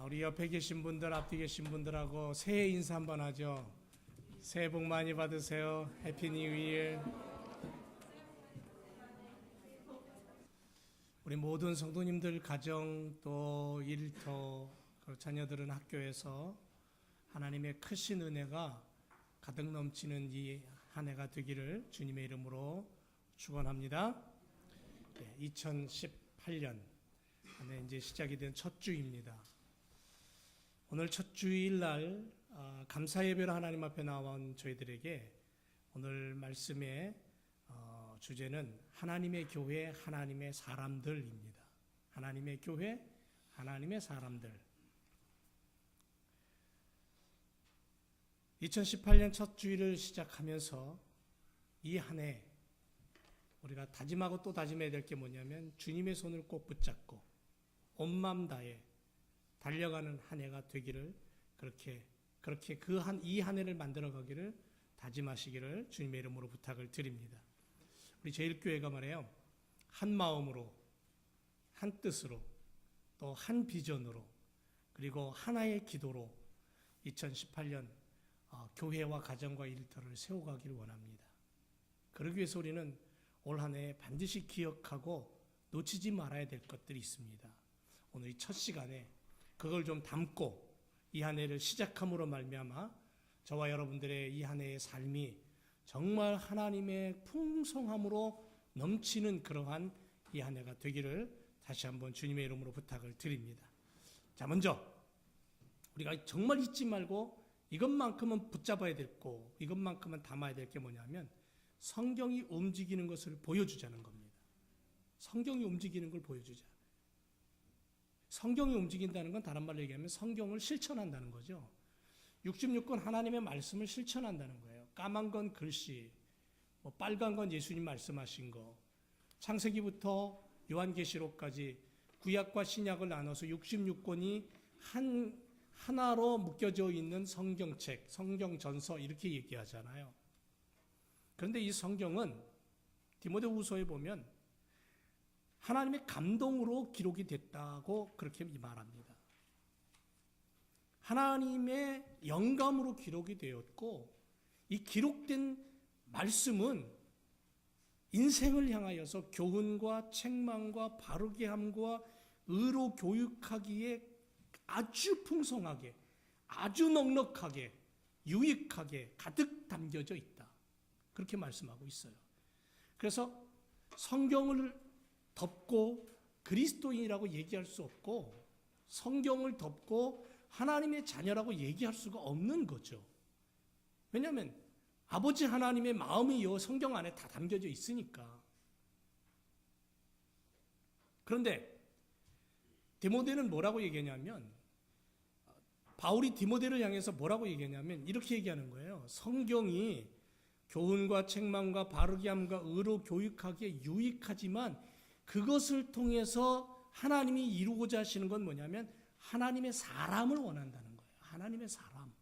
우리 옆에 계신 분들, 앞뒤 계신 분들하고 새해 인사 한번 하죠. 새해 복 많이 받으세요. 해피 뉴 이어. 우리 모든 성도님들 가정 또 일터 자녀들은 학교에서 하나님의 크신 은혜가 가득 넘치는 이 한 해가 되기를 주님의 이름으로 축원합니다. 2018년 한 해 이제 시작이 된 첫 주입니다. 오늘 첫 주일 날 감사 예배로 하나님 앞에 나온 저희들에게 오늘 말씀의 주제는 하나님의 교회, 하나님의 사람들입니다. 하나님의 교회, 하나님의 사람들. 2018년 첫 주일을 시작하면서 이 한 해 우리가 다짐하고 또 다짐해야 될 게 뭐냐면 주님의 손을 꼭 붙잡고 온 마음 다해 달려가는 한 해가 되기를 그렇게 이 한 해를 만들어 가기를 다짐하시기를 주님의 이름으로 부탁을 드립니다. 우리 제일교회가 말해요. 한 마음으로, 한 뜻으로, 또 한 비전으로, 그리고 하나의 기도로 2018년 교회와 가정과 일터를 세워가기를 원합니다. 그러기 위해서 우리는 올 한 해 반드시 기억하고 놓치지 말아야 될 것들이 있습니다. 오늘 이 첫 시간에 그걸 좀 담고 이 한 해를 시작함으로 말미암아 저와 여러분들의 이 한 해의 삶이 정말 하나님의 풍성함으로 넘치는 그러한 이 한 해가 되기를 다시 한번 주님의 이름으로 부탁을 드립니다. 자, 먼저 우리가 정말 잊지 말고 이것만큼은 붙잡아야 되고 이것만큼은 담아야 될 게 뭐냐면 성경이 움직이는 것을 보여주자는 겁니다. 성경이 움직이는 걸 보여주자. 성경이 움직인다는 건 다른 말로 얘기하면 성경을 실천한다는 거죠. 66권 하나님의 말씀을 실천한다는 거예요. 까만 건 글씨, 빨간 건 예수님 말씀하신 거, 창세기부터 요한계시록까지 구약과 신약을 나눠서 66권이 하나로 묶여져 있는 성경책, 성경전서 이렇게 얘기하잖아요. 그런데 이 성경은 디모데후서에 보면 하나님의 감동으로 기록이 됐다고 그렇게 말합니다. 하나님의 영감으로 기록이 되었고 이 기록된 말씀은 인생을 향하여서 교훈과 책망과 바르게 함과 의로 교육하기에 아주 풍성하게, 아주 넉넉하게, 유익하게 가득 담겨져 있다. 그렇게 말씀하고 있어요. 그래서 성경을 덮고 그리스도인이라고 얘기할 수 없고 성경을 덮고 하나님의 자녀라고 얘기할 수가 없는 거죠. 왜냐하면 아버지 하나님의 마음이 이 성경 안에 다 담겨져 있으니까. 그런데 디모데는 뭐라고 얘기하냐면 바울이 디모데를 향해서 뭐라고 얘기하냐면 이렇게 얘기하는 거예요. 성경이 교훈과 책망과 바르게 함과 의로 교육하기에 유익하지만 그것을 통해서 하나님이 이루고자 하시는 건 뭐냐면 하나님의 사람을 원한다는 거예요. 하나님의 사람.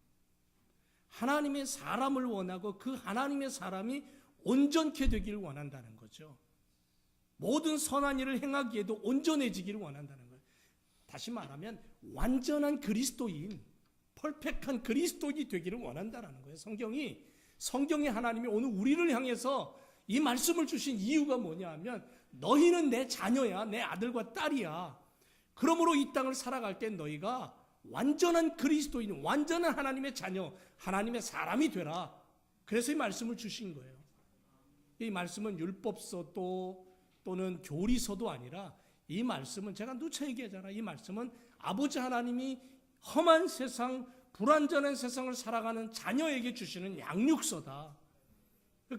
하나님의 사람을 원하고 그 하나님의 사람이 온전케 되기를 원한다는 거죠. 모든 선한 일을 행하기에도 온전해지기를 원한다는 거예요. 다시 말하면 완전한 그리스도인, 퍼펙트한 그리스도인이 되기를 원한다는 거예요. 성경이 하나님이 오늘 우리를 향해서 이 말씀을 주신 이유가 뭐냐 하면 너희는 내 자녀야, 내 아들과 딸이야. 그러므로 이 땅을 살아갈 때 너희가 완전한 그리스도인, 완전한 하나님의 자녀, 하나님의 사람이 되라. 그래서 이 말씀을 주신 거예요. 이 말씀은 율법서 또는 교리서도 아니라 이 말씀은 제가 누차 얘기하잖아요. 이 말씀은 아버지 하나님이 험한 세상, 불완전한 세상을 살아가는 자녀에게 주시는 양육서다.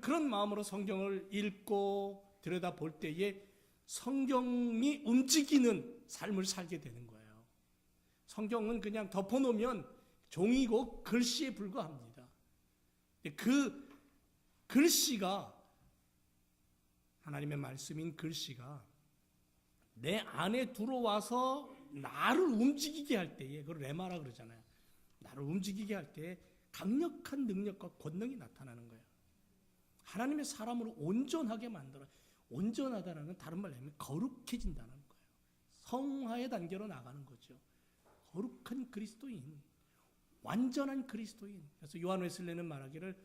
그런 마음으로 성경을 읽고 들여다볼 때에 성경이 움직이는 삶을 살게 되는 거예요. 성경은 그냥 덮어놓으면 종이고 글씨에 불과합니다. 그 글씨가 하나님의 말씀인 글씨가 내 안에 들어와서 나를 움직이게 할 때에 그걸 레마라 그러잖아요. 나를 움직이게 할 때에 강력한 능력과 권능이 나타나는 거예요. 하나님의 사람으로 온전하게 만들어. 온전하다는 건 다른 말로 하면 거룩해진다는 거예요. 성화의 단계로 나가는 거죠. 거룩한 그리스도인, 완전한 그리스도인. 그래서 요한 웨슬레는 말하기를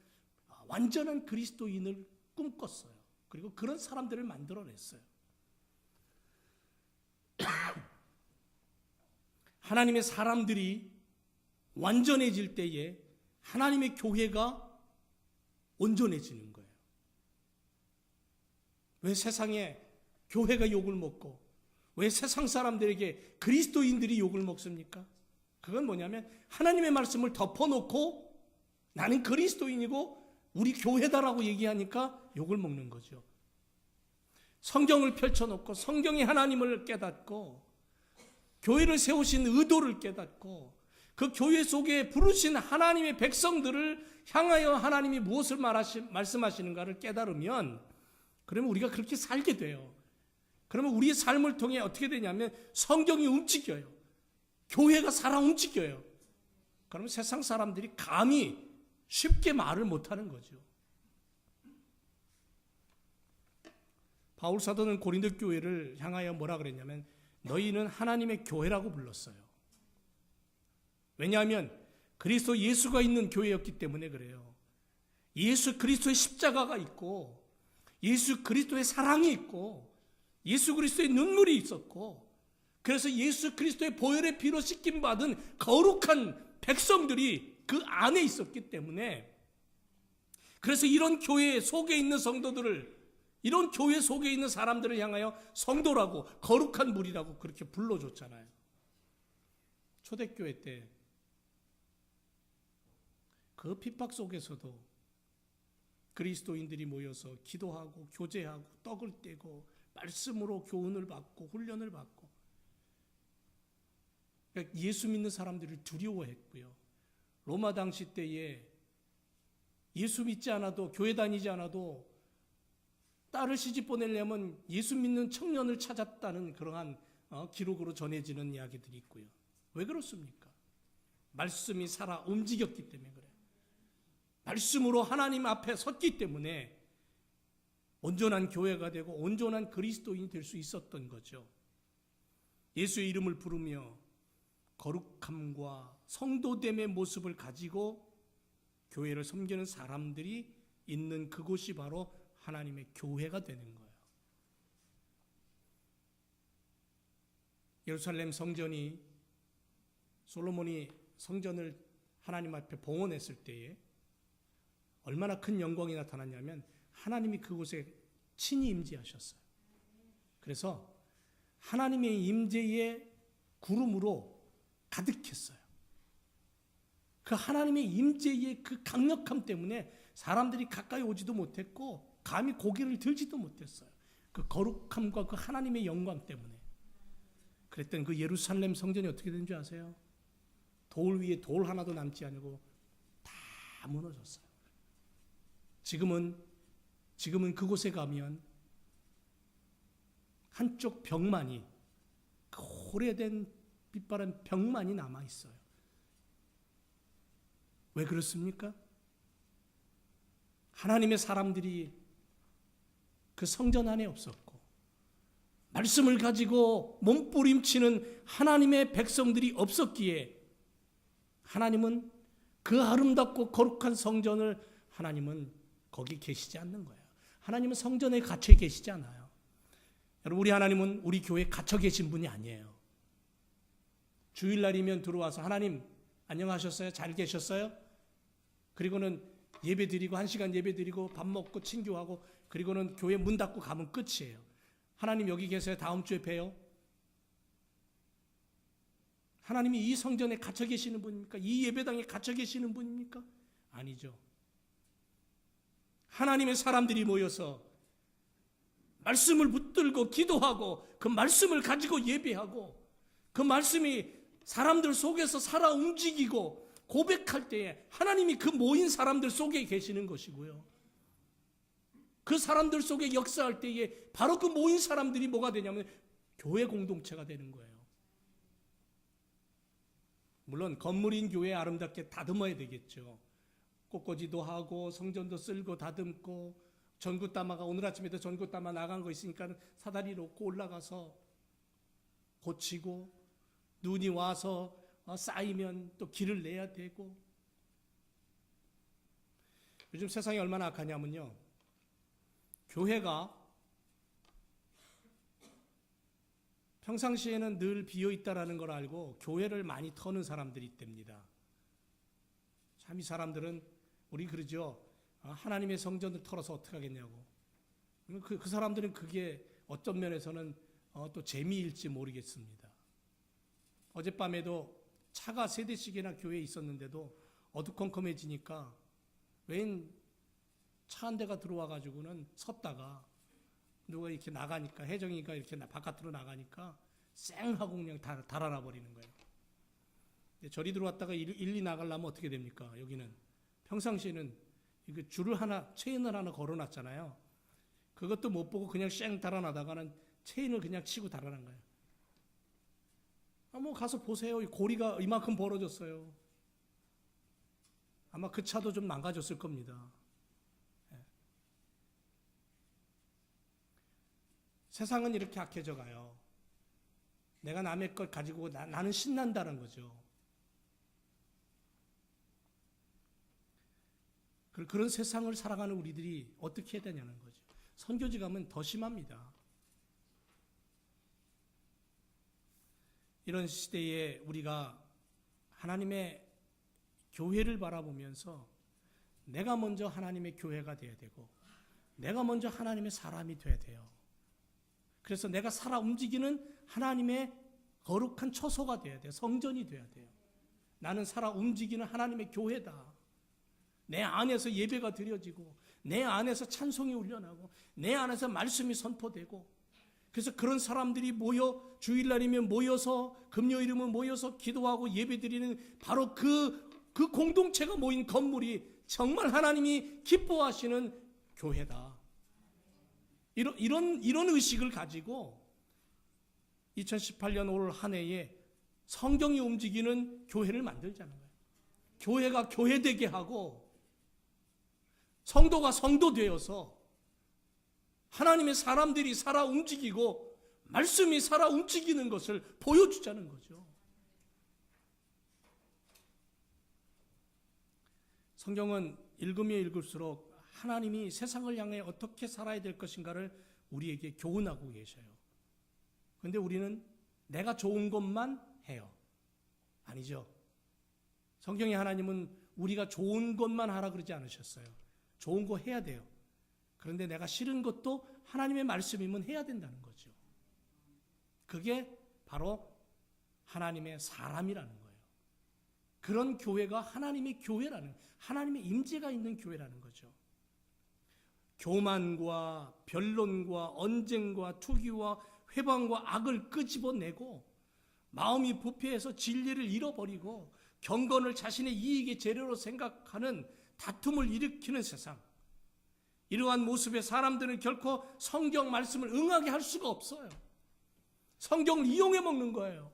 완전한 그리스도인을 꿈꿨어요. 그리고 그런 사람들을 만들어냈어요. 하나님의 사람들이 완전해질 때에 하나님의 교회가 온전해지는 거예요. 왜 세상에 교회가 욕을 먹고 왜 세상 사람들에게 그리스도인들이 욕을 먹습니까? 그건 뭐냐면 하나님의 말씀을 덮어놓고 나는 그리스도인이고 우리 교회다라고 얘기하니까 욕을 먹는 거죠. 성경을 펼쳐놓고 성경이 하나님을 깨닫고 교회를 세우신 의도를 깨닫고 그 교회 속에 부르신 하나님의 백성들을 향하여 하나님이 무엇을 말씀하시는가를 깨달으면 그러면 우리가 그렇게 살게 돼요. 그러면 우리의 삶을 통해 어떻게 되냐면 성경이 움직여요. 교회가 살아 움직여요. 그러면 세상 사람들이 감히 쉽게 말을 못하는 거죠. 바울 사도는 고린도 교회를 향하여 뭐라 그랬냐면 너희는 하나님의 교회라고 불렀어요. 왜냐하면 그리스도 예수가 있는 교회였기 때문에 그래요. 예수 그리스도의 십자가가 있고 예수 그리스도의 사랑이 있고 예수 그리스도의 눈물이 있었고 그래서 예수 그리스도의 보혈의 피로 씻김 받은 거룩한 백성들이 그 안에 있었기 때문에 그래서 이런 교회 속에 있는 성도들을 이런 교회 속에 있는 사람들을 향하여 성도라고 거룩한 무리라고 그렇게 불러줬잖아요. 초대교회 때 그 핍박 속에서도 그리스도인들이 모여서 기도하고 교제하고 떡을 떼고 말씀으로 교훈을 받고 훈련을 받고 그러니까 예수 믿는 사람들을 두려워했고요. 로마 당시 때에 예수 믿지 않아도 교회 다니지 않아도 딸을 시집 보내려면 예수 믿는 청년을 찾았다는 그러한 기록으로 전해지는 이야기들이 있고요. 왜 그렇습니까? 말씀이 살아 움직였기 때문에 그래요. 말씀으로 하나님 앞에 섰기 때문에 온전한 교회가 되고 온전한 그리스도인이 될 수 있었던 거죠. 예수의 이름을 부르며 거룩함과 성도됨의 모습을 가지고 교회를 섬기는 사람들이 있는 그곳이 바로 하나님의 교회가 되는 거예요. 예루살렘 성전이 솔로몬이 성전을 하나님 앞에 봉헌했을 때에 얼마나 큰 영광이 나타났냐면 하나님이 그곳에 친히 임재하셨어요. 그래서 하나님의 임재의 구름으로 가득했어요. 그 하나님의 임재의 그 강력함 때문에 사람들이 가까이 오지도 못했고 감히 고개를 들지도 못했어요. 그 거룩함과 그 하나님의 영광 때문에. 그랬더니 그 예루살렘 성전이 어떻게 된 줄 아세요? 돌 위에 돌 하나도 남지 않고 다 무너졌어요. 지금은 그곳에 가면 한쪽 벽만이 그 오래된 빛바랜 벽만이 남아 있어요. 왜 그렇습니까? 하나님의 사람들이 그 성전 안에 없었고 말씀을 가지고 몸부림치는 하나님의 백성들이 없었기에 하나님은 그 아름답고 거룩한 성전을 하나님은 거기 계시지 않는 거예요. 하나님은 성전에 갇혀 계시지 않아요. 여러분 우리 하나님은 우리 교회에 갇혀 계신 분이 아니에요. 주일날이면 들어와서 하나님 안녕하셨어요? 잘 계셨어요? 그리고는 예배 드리고 1시간 예배 드리고 밥 먹고 친교하고 그리고는 교회 문 닫고 가면 끝이에요. 하나님 여기 계세요? 다음 주에 봬요? 하나님이 이 성전에 갇혀 계시는 분입니까? 이 예배당에 갇혀 계시는 분입니까? 아니죠. 하나님의 사람들이 모여서 말씀을 붙들고 기도하고 그 말씀을 가지고 예배하고 그 말씀이 사람들 속에서 살아 움직이고 고백할 때에 하나님이 그 모인 사람들 속에 계시는 것이고요. 그 사람들 속에 역사할 때에 바로 그 모인 사람들이 뭐가 되냐면 교회 공동체가 되는 거예요. 물론 건물인 교회 아름답게 다듬어야 되겠죠. 꽃꽂이도 하고 성전도 쓸고 다듬고 전구따마가 오늘 아침에도 전구따마 나간 거 있으니까 사다리 놓고 올라가서 고치고 눈이 와서 쌓이면 또 길을 내야 되고. 요즘 세상이 얼마나 악하냐면요, 교회가 평상시에는 늘 비어있다라는 걸 알고 교회를 많이 터는 사람들이 있답니다. 참 이 사람들은, 우리 그러죠, 하나님의 성전을 털어서 어떻게 하겠냐고. 그 사람들은 그게 어떤 면에서는 또 재미일지 모르겠습니다. 어젯밤에도 차가 3대씩이나 교회에 있었는데도 어두컴컴해지니까 웬 차 한 대가 들어와 가지고는 섰다가 누가 이렇게 나가니까, 혜정이가 이렇게 바깥으로 나가니까 쌩하고 그냥 달아나 버리는 거예요. 절이 들어왔다가 1, 2 나가려면 어떻게 됩니까? 여기는 평상시에는 줄을 하나, 체인을 하나 걸어놨잖아요. 그것도 못 보고 그냥 쌩 달아나다가는 체인을 그냥 치고 달아난 거예요. 뭐 가서 보세요. 이 고리가 이만큼 벌어졌어요. 아마 그 차도 좀 망가졌을 겁니다. 세상은 이렇게 악해져 가요. 내가 남의 것 가지고 나는 신난다는 거죠. 그런 세상을 살아가는 우리들이 어떻게 해야 되냐는 거죠. 선교지 가면 더 심합니다. 이런 시대에 우리가 하나님의 교회를 바라보면서 내가 먼저 하나님의 교회가 돼야 되고, 내가 먼저 하나님의 사람이 돼야 돼요. 그래서 내가 살아 움직이는 하나님의 거룩한 처소가 돼야 돼요. 성전이 돼야 돼요. 나는 살아 움직이는 하나님의 교회다. 내 안에서 예배가 드려지고, 내 안에서 찬송이 울려나고, 내 안에서 말씀이 선포되고, 그래서 그런 사람들이 모여, 주일날이면 모여서, 금요일이면 모여서 기도하고 예배드리는 바로 그 공동체가 모인 건물이 정말 하나님이 기뻐하시는 교회다. 이런 의식을 가지고 2018년 올 한 해에 성경이 움직이는 교회를 만들자는 거예요. 교회가 교회되게 하고 성도가 성도 되어서 하나님의 사람들이 살아 움직이고 말씀이 살아 움직이는 것을 보여주자는 거죠. 성경은 읽으면 읽을수록 하나님이 세상을 향해 어떻게 살아야 될 것인가를 우리에게 교훈하고 계셔요. 그런데 우리는 내가 좋은 것만 해요. 아니죠. 성경의 하나님은 우리가 좋은 것만 하라 그러지 않으셨어요. 좋은 거 해야 돼요. 그런데 내가 싫은 것도 하나님의 말씀이면 해야 된다는 거죠. 그게 바로 하나님의 사람이라는 거예요. 그런 교회가 하나님의 교회라는, 하나님의 임재가 있는 교회라는 거죠. 교만과 변론과 언쟁과 투기와 회방과 악을 끄집어내고 마음이 부패해서 진리를 잃어버리고 경건을 자신의 이익의 재료로 생각하는 다툼을 일으키는 세상, 이러한 모습의 사람들은 결코 성경 말씀을 응하게 할 수가 없어요. 성경을 이용해 먹는 거예요.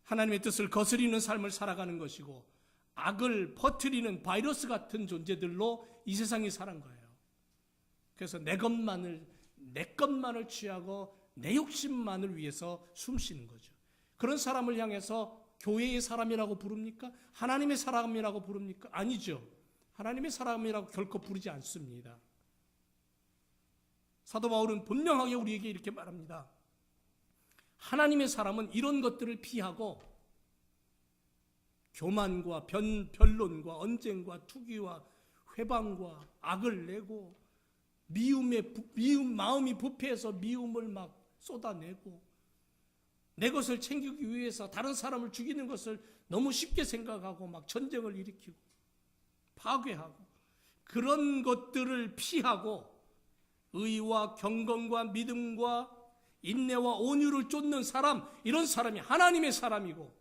하나님의 뜻을 거스리는 삶을 살아가는 것이고 악을 퍼뜨리는 바이러스 같은 존재들로 이 세상이 살아간 거예요. 그래서 내 것만을 취하고 내 욕심만을 위해서 숨쉬는 거죠. 그런 사람을 향해서 교회의 사람이라고 부릅니까? 하나님의 사람이라고 부릅니까? 아니죠. 하나님의 사람이라고 결코 부르지 않습니다. 사도 바울은 분명하게 우리에게 이렇게 말합니다. 하나님의 사람은 이런 것들을 피하고 교만과 변론과 언쟁과 투기와 회방과 악을 내고 마음이 부패해서 미움을 막 쏟아내고 내 것을 챙기기 위해서 다른 사람을 죽이는 것을 너무 쉽게 생각하고 막 전쟁을 일으키고 파괴하고 그런 것들을 피하고 의와 경건과 믿음과 인내와 온유를 쫓는 사람, 이런 사람이 하나님의 사람이고,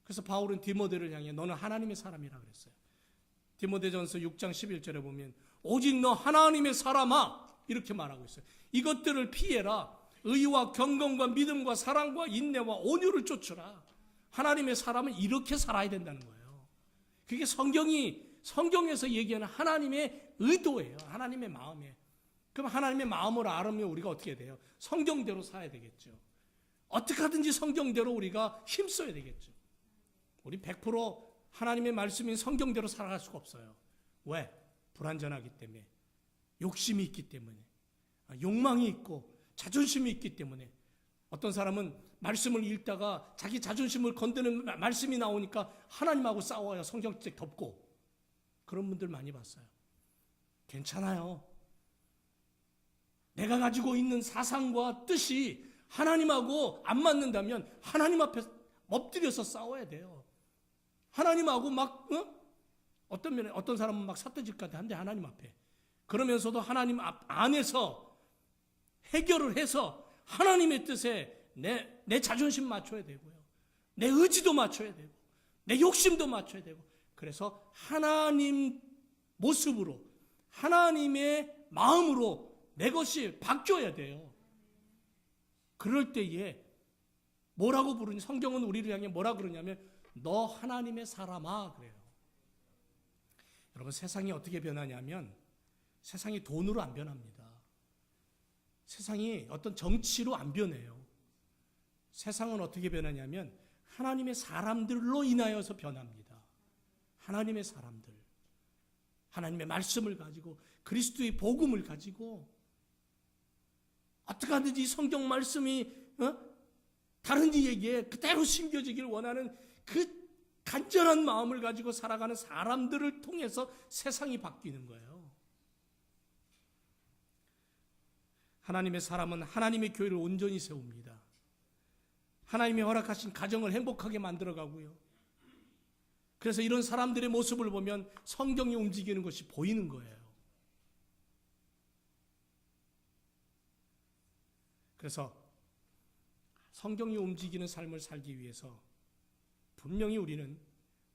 그래서 바울은 디모데를 향해 너는 하나님의 사람이라 그랬어요. 디모데전서 6장 11절에 보면 오직 너 하나님의 사람아 이렇게 말하고 있어요. 이것들을 피해라. 의와 경건과 믿음과 사랑과 인내와 온유를 쫓으라. 하나님의 사람은 이렇게 살아야 된다는 거예요. 그게 성경에서 얘기하는 하나님의 의도예요. 하나님의 마음에. 그럼 하나님의 마음을 알으면 우리가 어떻게 돼요? 성경대로 살아야 되겠죠. 어떻게 하든지 성경대로 우리가 힘써야 되겠죠. 우리 100% 하나님의 말씀인 성경대로 살아갈 수가 없어요. 왜? 불완전하기 때문에, 욕심이 있기 때문에, 욕망이 있고 자존심이 있기 때문에. 어떤 사람은 말씀을 읽다가 자기 자존심을 건드는 말씀이 나오니까 하나님하고 싸워요. 성경책 덮고. 그런 분들 많이 봤어요. 괜찮아요. 내가 가지고 있는 사상과 뜻이 하나님하고 안 맞는다면 하나님 앞에 엎드려서 싸워야 돼요. 하나님하고 막 어떤 사람은 막 삿대질까지 한대, 하나님 앞에. 그러면서도 하나님 안에서 해결을 해서 하나님의 뜻에 내 자존심 맞춰야 되고요. 내 의지도 맞춰야 되고, 내 욕심도 맞춰야 되고. 그래서 하나님 모습으로, 하나님의 마음으로 내 것이 바뀌어야 돼요. 그럴 때에 뭐라고 부르니? 성경은 우리를 향해 뭐라 그러냐면 너 하나님의 사람아 그래요. 여러분, 세상이 어떻게 변하냐면 세상이 돈으로 안 변합니다. 세상이 어떤 정치로 안 변해요. 세상은 어떻게 변하냐면 하나님의 사람들로 인하여서 변합니다. 하나님의 사람들, 하나님의 말씀을 가지고, 그리스도의 복음을 가지고 어떻게 하든지 성경 말씀이 다른 이에게 그대로 심겨지길 원하는 그 간절한 마음을 가지고 살아가는 사람들을 통해서 세상이 바뀌는 거예요. 하나님의 사람은 하나님의 교회를 온전히 세웁니다. 하나님이 허락하신 가정을 행복하게 만들어가고요. 그래서 이런 사람들의 모습을 보면 성경이 움직이는 것이 보이는 거예요. 그래서 성경이 움직이는 삶을 살기 위해서 분명히 우리는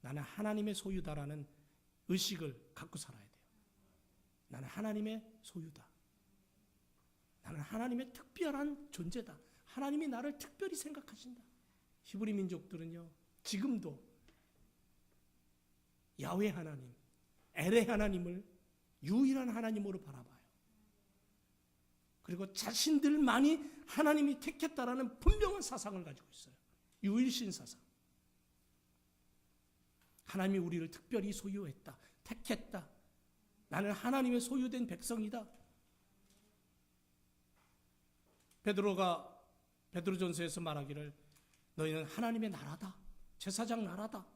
나는 하나님의 소유다라는 의식을 갖고 살아야 돼요. 나는 하나님의 소유다. 나는 하나님의 특별한 존재다. 하나님이 나를 특별히 생각하신다. 히브리 민족들은요, 지금도 야훼 하나님, 엘의 하나님을 유일한 하나님으로 바라봐요. 그리고 자신들만이 하나님이 택했다라는 분명한 사상을 가지고 있어요. 유일신 사상. 하나님이 우리를 특별히 소유했다, 택했다. 나는 하나님의 소유된 백성이다. 베드로전서에서 말하기를 너희는 하나님의 나라다, 제사장 나라다,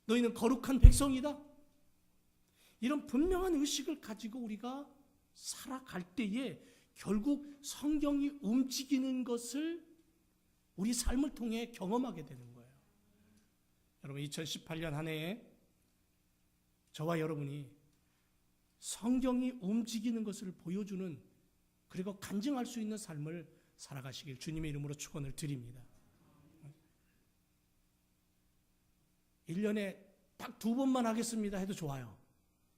너희는 거룩한 백성이다. 이런 분명한 의식을 가지고 우리가 살아갈 때에 결국 성경이 움직이는 것을 우리 삶을 통해 경험하게 되는 거예요. 여러분, 2018년 한 해에 저와 여러분이 성경이 움직이는 것을 보여주는, 그리고 간증할 수 있는 삶을 살아가시길 주님의 이름으로 축원을 드립니다. 1년에 딱 2번만 하겠습니다 해도 좋아요.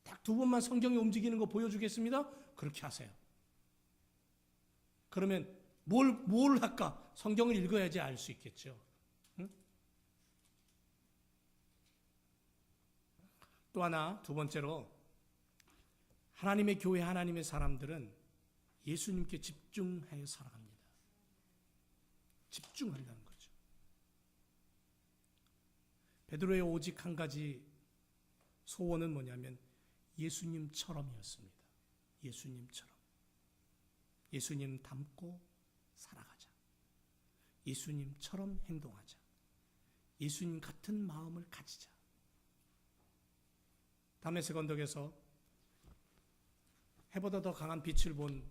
딱 2번만 성경이 움직이는 거 보여주겠습니다. 그렇게 하세요. 그러면 뭘 할까? 성경을 읽어야지 알 수 있겠죠. 응? 또 하나, 두 번째로 하나님의 교회, 하나님의 사람들은 예수님께 집중하여 살아갑니다. 집중한다는 거죠. 베드로의 오직 한 가지 소원은 뭐냐면 예수님처럼이었습니다. 예수님처럼. 예수님 닮고 살아가자. 예수님처럼 행동하자. 예수님 같은 마음을 가지자. 다메섹 언덕에서 해보다 더 강한 빛을 본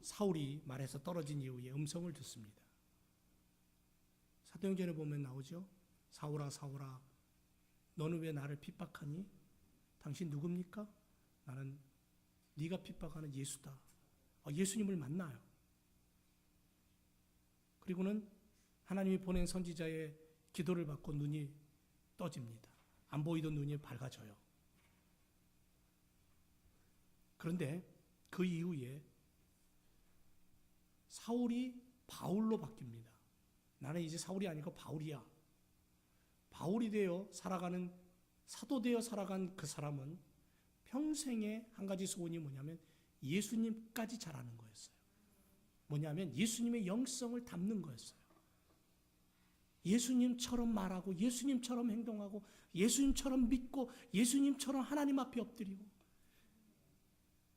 사울이 말에서 떨어진 이후에 음성을 듣습니다. 사도행전에 보면 나오죠. 사울아, 사울아, 너는 왜 나를 핍박하니? 당신 누굽니까? 나는 네가 핍박하는 예수다. 예수님을 만나요. 그리고는 하나님이 보낸 선지자의 기도를 받고 눈이 떠집니다. 안 보이던 눈이 밝아져요. 그런데 그 이후에 사울이 바울로 바뀝니다. 나는 이제 사울이 아니고 바울이야. 바울이 되어 살아가는, 사도 되어 살아간 그 사람은 평생에 한 가지 소원이 뭐냐면 예수님까지 자라는 거였어요. 뭐냐면 예수님의 영성을 담는 거였어요. 예수님처럼 말하고 예수님처럼 행동하고 예수님처럼 믿고 예수님처럼 하나님 앞에 엎드리고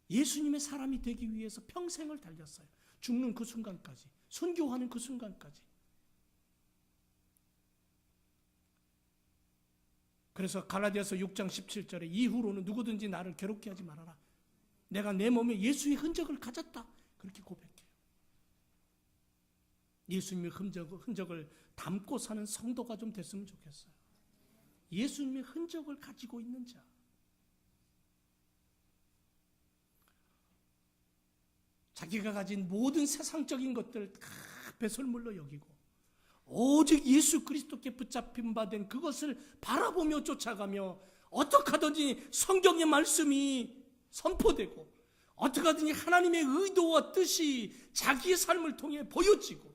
예수님의 사람이 되기 위해서 평생을 달렸어요. 죽는 그 순간까지, 순교하는 그 순간까지. 그래서 갈라디아서 6장 17절에 이후로는 누구든지 나를 괴롭게 하지 말아라. 내가 내 몸에 예수의 흔적을 가졌다. 그렇게 고백해요. 예수님의 흔적을 담고 사는 성도가 좀 됐으면 좋겠어요. 예수님의 흔적을 가지고 있는 자. 자기가 가진 모든 세상적인 것들을 다 배설물로 여기고 오직 예수 그리스도께 붙잡힌 바 된 그것을 바라보며 쫓아가며 어떻게 하든지 성경의 말씀이 선포되고 어떻게 하든지 하나님의 의도와 뜻이 자기의 삶을 통해 보여지고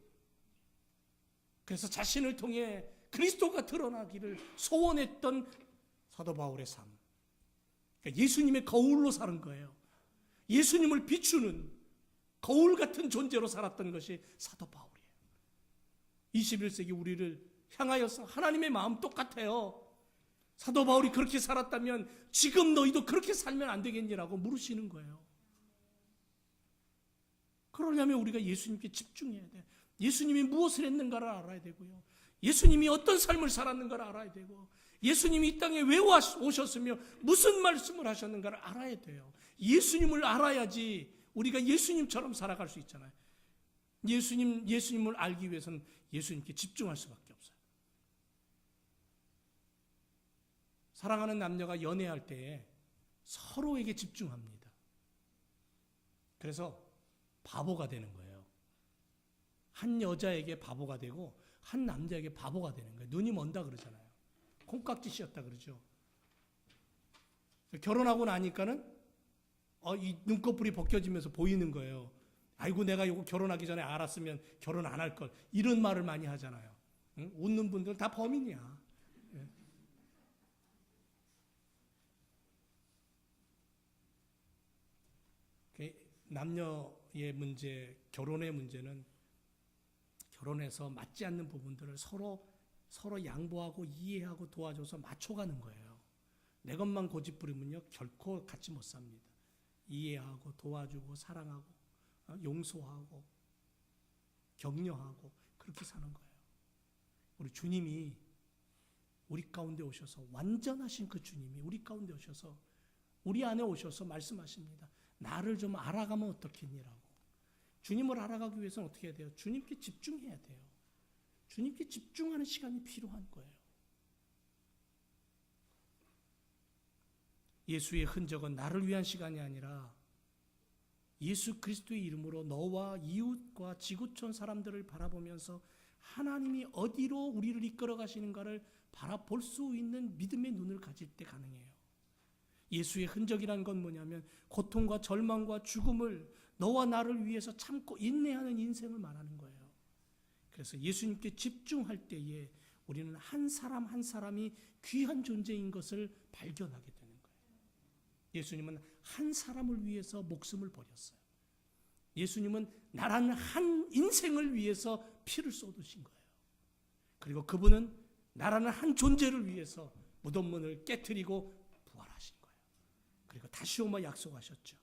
그래서 자신을 통해 그리스도가 드러나기를 소원했던 사도 바울의 삶. 그러니까 예수님의 거울로 사는 거예요. 예수님을 비추는 거울 같은 존재로 살았던 것이 사도 바울이에요. 21세기 우리를 향하여서 하나님의 마음 똑같아요. 사도 바울이 그렇게 살았다면 지금 너희도 그렇게 살면 안 되겠니라고 물으시는 거예요. 그러려면 우리가 예수님께 집중해야 돼요. 예수님이 무엇을 했는가를 알아야 되고요. 예수님이 어떤 삶을 살았는가를 알아야 되고 예수님이 이 땅에 왜 오셨으며 무슨 말씀을 하셨는가를 알아야 돼요. 예수님을 알아야지 우리가 예수님처럼 살아갈 수 있잖아요. 예수님을 알기 위해서는 예수님께 집중할 수밖에 없어요. 사랑하는 남녀가 연애할 때 서로에게 집중합니다. 그래서 바보가 되는 거예요. 한 여자에게 바보가 되고 한 남자에게 바보가 되는 거예요. 눈이 먼다 그러잖아요. 콩깍지 씌었다 그러죠. 결혼하고 나니까는 이 눈꺼풀이 벗겨지면서 보이는 거예요. 아이고 내가 이거 결혼하기 전에 알았으면 결혼 안 할 걸. 이런 말을 많이 하잖아요. 응? 웃는 분들 다 범인이야. 남녀의 문제, 결혼의 문제는 결혼해서 맞지 않는 부분들을 서로 양보하고 이해하고 도와줘서 맞춰가는 거예요. 내 것만 고집부리면요 결코 같이 못 삽니다. 이해하고 도와주고 사랑하고 용서하고 격려하고 그렇게 사는 거예요. 우리 주님이 우리 가운데 오셔서 완전하신 그 주님이 우리 가운데 오셔서 우리 안에 오셔서 말씀하십니다. 나를 좀 알아가면 어떻겠니라고. 주님을 알아가기 위해서는 어떻게 해야 돼요? 주님께 집중해야 돼요. 주님께 집중하는 시간이 필요한 거예요. 예수의 흔적은 나를 위한 시간이 아니라 예수 그리스도의 이름으로 너와 이웃과 지구촌 사람들을 바라보면서 하나님이 어디로 우리를 이끌어 가시는가를 바라볼 수 있는 믿음의 눈을 가질 때 가능해요. 예수의 흔적이란 건 뭐냐면 고통과 절망과 죽음을 너와 나를 위해서 참고 인내하는 인생을 말하는 거예요. 그래서 예수님께 집중할 때에 우리는 한 사람 한 사람이 귀한 존재인 것을 발견하게 됩니다. 예수님은 한 사람을 위해서 목숨을 버렸어요. 예수님은 나라는 한 인생을 위해서 피를 쏟으신 거예요. 그리고 그분은 나라는 한 존재를 위해서 무덤문을 깨트리고 부활하신 거예요. 그리고 다시 오마 약속하셨죠.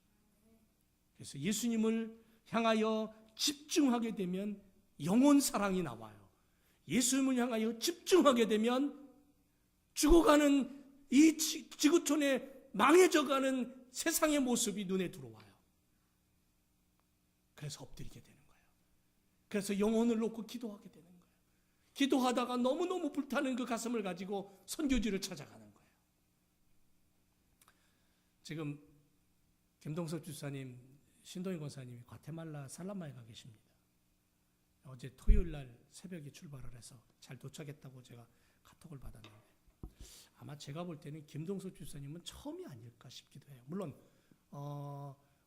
그래서 예수님을 향하여 집중하게 되면 영혼 사랑이 나와요. 예수님을 향하여 집중하게 되면 죽어가는 이 지구촌에 망해져가는 세상의 모습이 눈에 들어와요. 그래서 엎드리게 되는 거예요. 그래서 영혼을 놓고 기도하게 되는 거예요. 기도하다가 너무너무 불타는 그 가슴을 가지고 선교지를 찾아가는 거예요. 지금 김동석 주사님, 신동희 권사님이 과테말라 살라마에 가 계십니다. 어제 토요일 날 새벽에 출발을 해서 잘 도착했다고 제가 카톡을 받았는데 아마 제가 볼 때는 김동석 주사님은 처음이 아닐까 싶기도 해요. 물론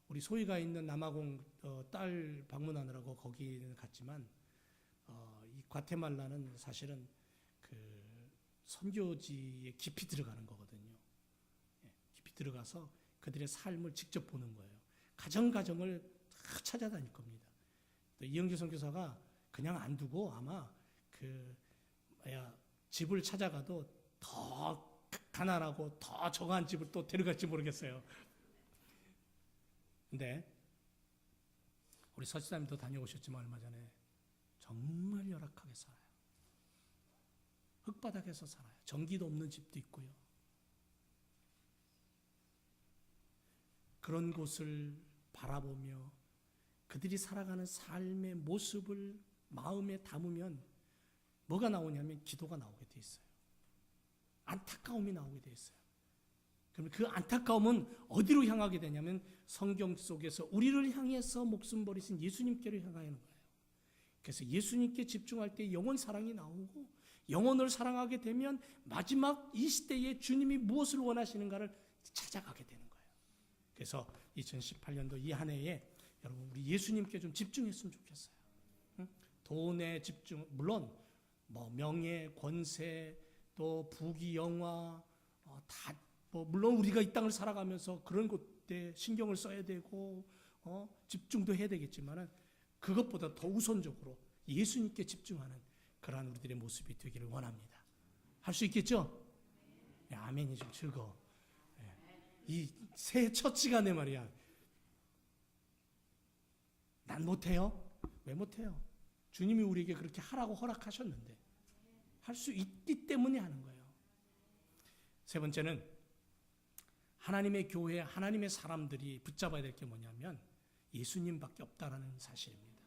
우리 소희가 있는 남아공 딸 방문하느라고 거기는 갔지만 이 과테말라는 사실은 그 선교지에 깊이 들어가는 거거든요. 깊이 들어가서 그 그들의 삶을 직접 보는 거예요. 가정가정을 다 찾아다닐 겁니다. 또 이영주 선교사가 그냥 안 두고 아마 집을 찾아가도 더 가난하고 더 저가한 집을 또 데려갈지 모르겠어요. 근데 우리 서지사님도 다녀오셨지만 얼마 전에 정말 열악하게 살아요. 흙바닥에서 살아요. 전기도 없는 집도 있고요. 그런 곳을 바라보며 그들이 살아가는 삶의 모습을 마음에 담으면 뭐가 나오냐면 기도가 나오게 돼 있어요. 안타까움이 나오게 돼 있어요. 그럼 그 안타까움은 어디로 향하게 되냐면 성경 속에서 우리를 향해서 목숨 버리신 예수님께로 향하는 거예요. 그래서 예수님께 집중할 때 영원 사랑이 나오고 영혼을 사랑하게 되면 마지막 이 시대에 주님이 무엇을 원하시는가를 찾아가게 되는 거예요. 그래서 2018년도 이 한 해에 여러분 우리 예수님께 좀 집중했으면 좋겠어요. 돈에 집중, 물론 뭐 명예, 권세, 또 부귀, 영화 다 물론 우리가 이 땅을 살아가면서 그런 것에 신경을 써야 되고 집중도 해야 되겠지만은 그것보다 더 우선적으로 예수님께 집중하는 그러한 우리들의 모습이 되기를 원합니다. 할 수 있겠죠? 아멘이 좀 즐거워. 이 새해 첫 시간에 말이야. 난 못해요? 왜 못해요? 주님이 우리에게 그렇게 하라고 허락하셨는데 할 수 있기 때문에 하는 거예요. 세 번째는 하나님의 교회, 하나님의 사람들이 붙잡아야 될 게 뭐냐면 예수님밖에 없다라는 사실입니다.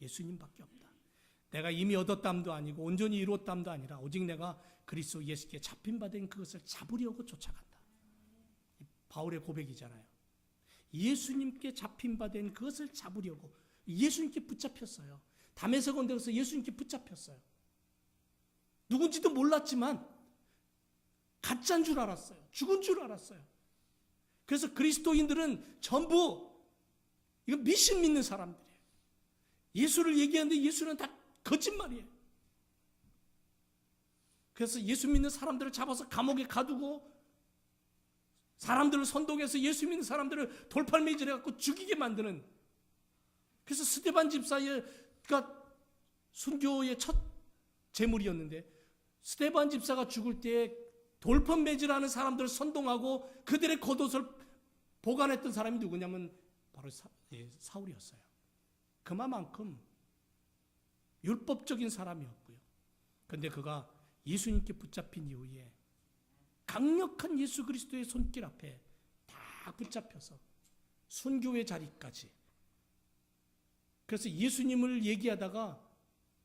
예수님밖에 없다. 내가 이미 얻었담도 아니고 온전히 이루었담도 아니라 오직 내가 그리스도 예수께 잡힌 바 된 그것을 잡으려고 쫓아간다. 바울의 고백이잖아요. 예수님께 잡힌 바 된 그것을 잡으려고 예수님께 붙잡혔어요. 담에색 언덕에서 예수님께 붙잡혔어요. 누군지도 몰랐지만 가짜인 줄 알았어요. 죽은 줄 알았어요. 그래서 그리스도인들은 전부 이거 미신 믿는 사람들이에요. 예수를 얘기하는데 예수는 다 거짓말이에요. 그래서 예수 믿는 사람들을 잡아서 감옥에 가두고 사람들을 선동해서 예수 믿는 사람들을 돌팔매질해갖고 죽이게 만드는, 그래서 스데반 집사가 순교의 첫 제물이었는데 스데반 집사가 죽을 때 돌판매질하는 사람들을 선동하고 그들의 겉옷을 보관했던 사람이 누구냐면 바로 사울이었어요. 그만큼 율법적인 사람이었고요. 그런데 그가 예수님께 붙잡힌 이후에 강력한 예수 그리스도의 손길 앞에 다 붙잡혀서 순교의 자리까지, 그래서 예수님을 얘기하다가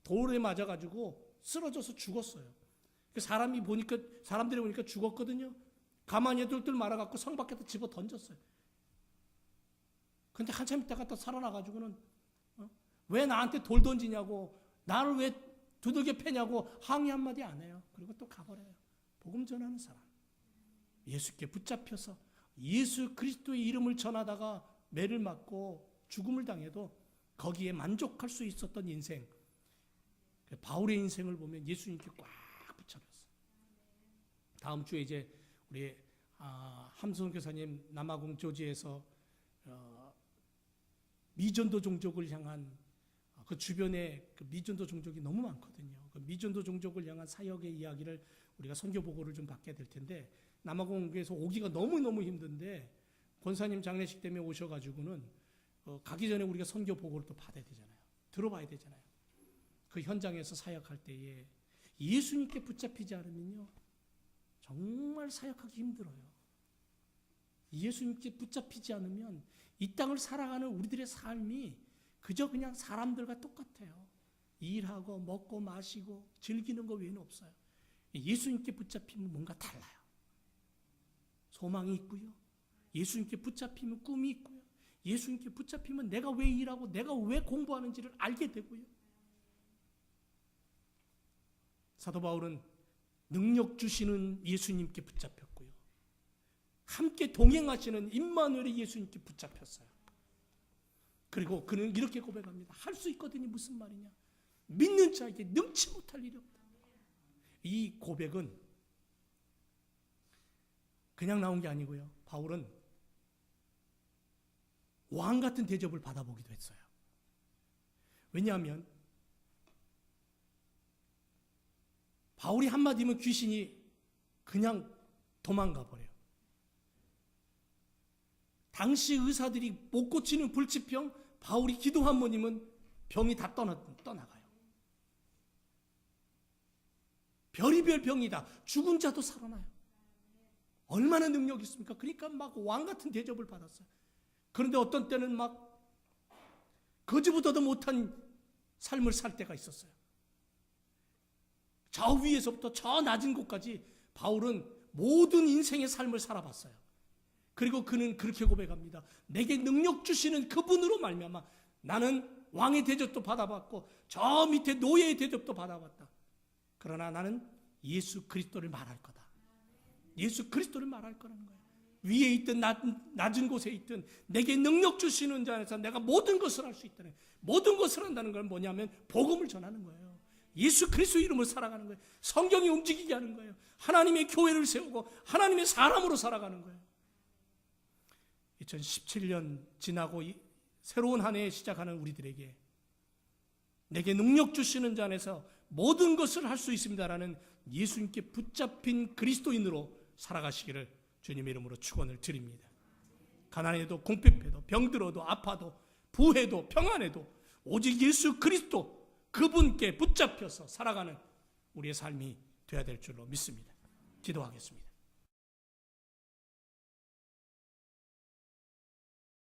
돌에 맞아가지고 쓰러져서 죽었어요. 사람들이 보니까 죽었거든요. 가만히 뚫뚫 말아갖고 성 밖에다 집어 던졌어요. 근데 한참 있다가 또 살아나가지고는 왜 나한테 돌 던지냐고, 나를 왜 두들겨 패냐고 항의 한마디 안 해요. 그리고 또 가버려요. 복음 전하는 사람. 예수께 붙잡혀서 예수 그리스도의 이름을 전하다가 매를 맞고 죽음을 당해도 거기에 만족할 수 있었던 인생, 바울의 인생을 보면 예수님께 꽉 붙잡혔어요. 다음 주에 이제 우리 함성 교사님 남아공 조지에서 미전도 종족을 향한 그 주변에 그 미전도 종족이 너무 많거든요. 그 미전도 종족을 향한 사역의 이야기를 우리가 선교 보고를 좀 받게 될 텐데, 남아공에서 오기가 너무너무 힘든데 권사님 장례식 때문에 오셔가지고는 가기 전에 우리가 선교 보고를 또 받아야 되잖아요. 들어봐야 되잖아요. 그 현장에서 사역할 때에 예수님께 붙잡히지 않으면요 정말 사역하기 힘들어요. 예수님께 붙잡히지 않으면 이 땅을 살아가는 우리들의 삶이 그저 그냥 사람들과 똑같아요. 일하고 먹고 마시고 즐기는 거 외에는 없어요. 예수님께 붙잡히면 뭔가 달라요. 소망이 있고요. 예수님께 붙잡히면 꿈이 있고요. 예수님께 붙잡히면 내가 왜 일하고 내가 왜 공부하는지를 알게 되고요. 사도 바울은 능력 주시는 예수님께 붙잡혔고요. 함께 동행하시는 임마누엘의 예수님께 붙잡혔어요. 그리고 그는 이렇게 고백합니다. 할 수 있거든요. 무슨 말이냐? 믿는 자에게 능치 못할 일이 없다. 이 고백은 그냥 나온 게 아니고요. 바울은 왕 같은 대접을 받아보기도 했어요. 왜냐하면 바울이 한마디면 귀신이 그냥 도망가 버려요. 당시 의사들이 못 고치는 불치병, 바울이 기도 한 번이면 병이 다 떠나가요. 별의별 병이다. 죽은 자도 살아나요. 얼마나 능력이 있습니까? 그러니까 막 왕 같은 대접을 받았어요. 그런데 어떤 때는 막 거지보다도 못한 삶을 살 때가 있었어요. 저 위에서부터 저 낮은 곳까지 바울은 모든 인생의 삶을 살아봤어요. 그리고 그는 그렇게 고백합니다. 내게 능력 주시는 그분으로 말미암아 나는 왕의 대접도 받아봤고 저 밑에 노예의 대접도 받아봤다. 그러나 나는 예수 그리스도를 말할 거다. 예수 그리스도를 말할 거라는 거예요. 위에 있든 낮은 곳에 있든 내게 능력 주시는 자 안에서 내가 모든 것을 할 수 있다는, 모든 것을 한다는 건 뭐냐면 복음을 전하는 거예요. 예수 그리스도 이름을 살아가는 거예요. 성경이 움직이게 하는 거예요. 하나님의 교회를 세우고 하나님의 사람으로 살아가는 거예요. 2017년 지나고 새로운 한 해 시작하는 우리들에게 내게 능력 주시는 자 안에서 모든 것을 할 수 있습니다라는 예수님께 붙잡힌 그리스도인으로 살아가시기를 주님의 이름으로 축원을 드립니다. 가난해도 궁핍해도 병들어도 아파도 부해도 평안해도 오직 예수 그리스도 그분께 붙잡혀서 살아가는 우리의 삶이 되어야 될 줄로 믿습니다. 기도하겠습니다.